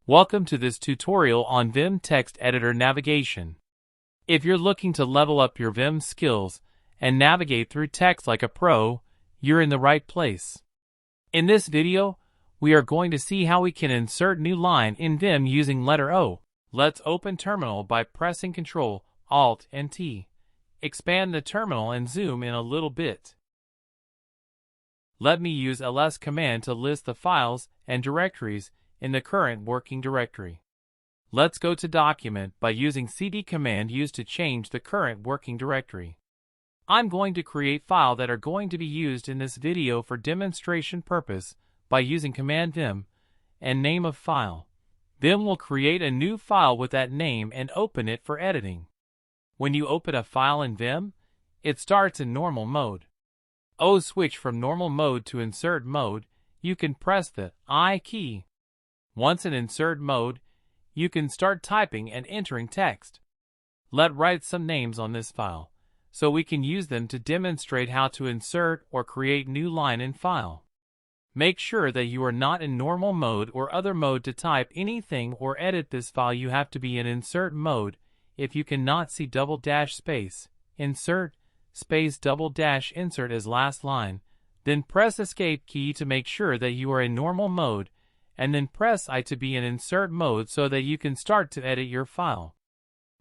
Welcome to this tutorial on Vim Text Editor Navigation. If you're looking to level up your Vim skills and navigate through text like a pro, you're in the right place. In this video, we are going to see how we can insert new line in Vim using letter O. Let's open Terminal by pressing Ctrl, Alt, and T. Expand the terminal and zoom in a little bit. Let me use ls command to list the files and directories in the current working directory. Let's go to Document by using cd command used to change the current working directory. I'm going to create files that are going to be used in this video for demonstration purpose by using command Vim and name of file. Vim will create a new file with that name and open it for editing. When you open a file in Vim, it starts in normal mode. Switch from normal mode to insert mode, you can press the I key. Once in insert mode, you can start typing and entering text. Let's write some names on this file, so we can use them to demonstrate how to insert or create new line in file. Make sure that you are not in normal mode or other mode to type anything or edit this file. You have to be in insert mode. If you cannot see /space, insert, space /insert as last line, then press escape key to make sure that you are in normal mode, and then press I to be in insert mode so that you can start to edit your file.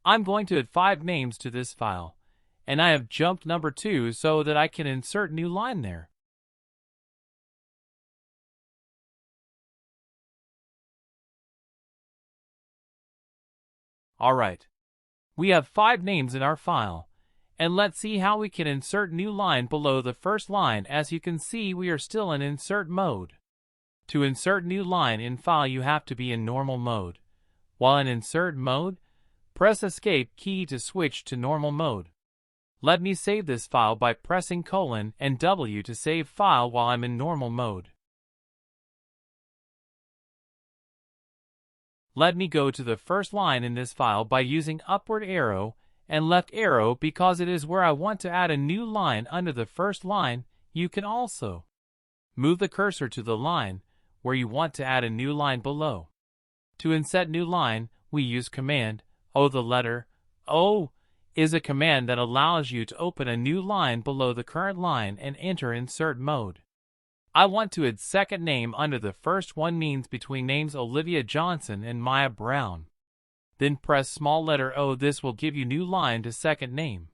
I'm going to add 5 names to this file, and I have jumped number 2 so that I can insert new line there. Alright. We have 5 names in our file, and let's see how we can insert new line below the first line. As you can see, we are still in insert mode. To insert new line in file, you have to be in normal mode. While in insert mode, press escape key to switch to normal mode. Let me save this file by pressing colon and W to save file while I'm in normal mode. Let me go to the first line in this file by using upward arrow and left arrow because it is where I want to add a new line under the first line. You can also move the cursor to the line where you want to add a new line below. To insert new line, we use command O. The letter O is a command that allows you to open a new line below the current line and enter insert mode. I want to add second name under the first one, means between names Olivia Johnson and Maya Brown. Then press small letter O. This will give you new line to second name.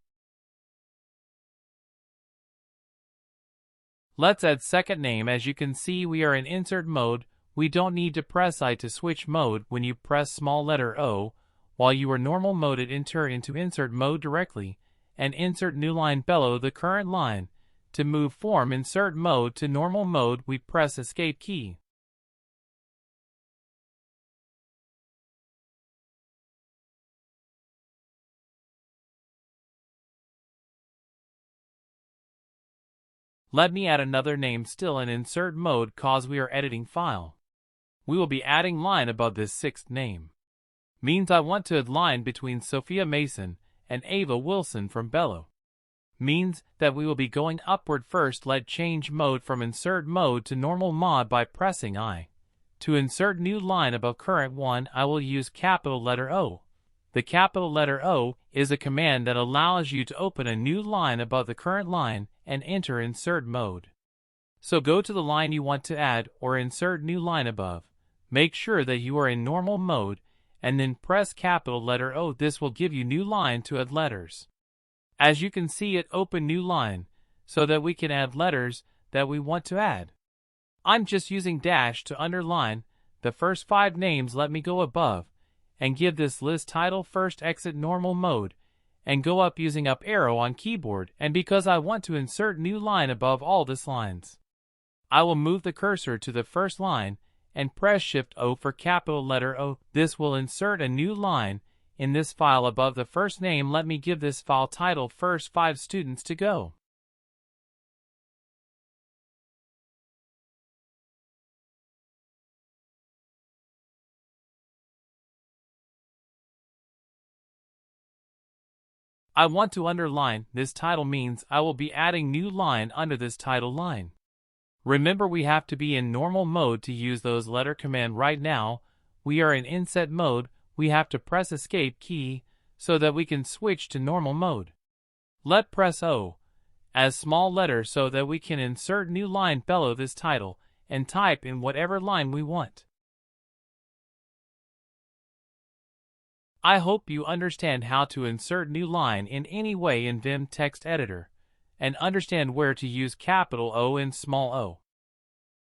Let's add second name. As you can see, we are in insert mode. We don't need to press I to switch mode. When you press small letter O, while you are normal mode, it enter into insert mode directly and insert new line below the current line. To move from insert mode to normal mode, we press escape key. Let me add another name still in insert mode cause we are editing file. We will be adding line above this 6th name. Means I want to add line between Sophia Mason and Ava Wilson from Bello. Means that we will be going upward first. Let change mode from insert mode to normal mode by pressing I. To insert new line above current one, I will use capital letter O. The capital letter O is a command that allows you to open a new line above the current line and enter insert mode. So go to the line you want to add or insert new line above. Make sure that you are in normal mode and then press capital letter O. This will give you new line to add letters. As you can see, it open new line so that we can add letters that we want to add. I'm just using dash to underline the first 5 names. Let me go above and give this list title. First, exit normal mode and go up using up arrow on keyboard, and because I want to insert new line above all these lines, I will move the cursor to the first line and press Shift O for capital letter O. This will insert a new line in this file above the first name. Let me give this file title First 5 Students to Go. I want to underline this title, means I will be adding new line under this title line. Remember, we have to be in normal mode to use those letter command right now. we are in inset mode, we have to press escape key so that we can switch to normal mode. Let press O as small letter so that we can insert new line below this title and type in whatever line we want. I hope you understand how to insert new line in any way in Vim text editor and understand where to use capital O and small o.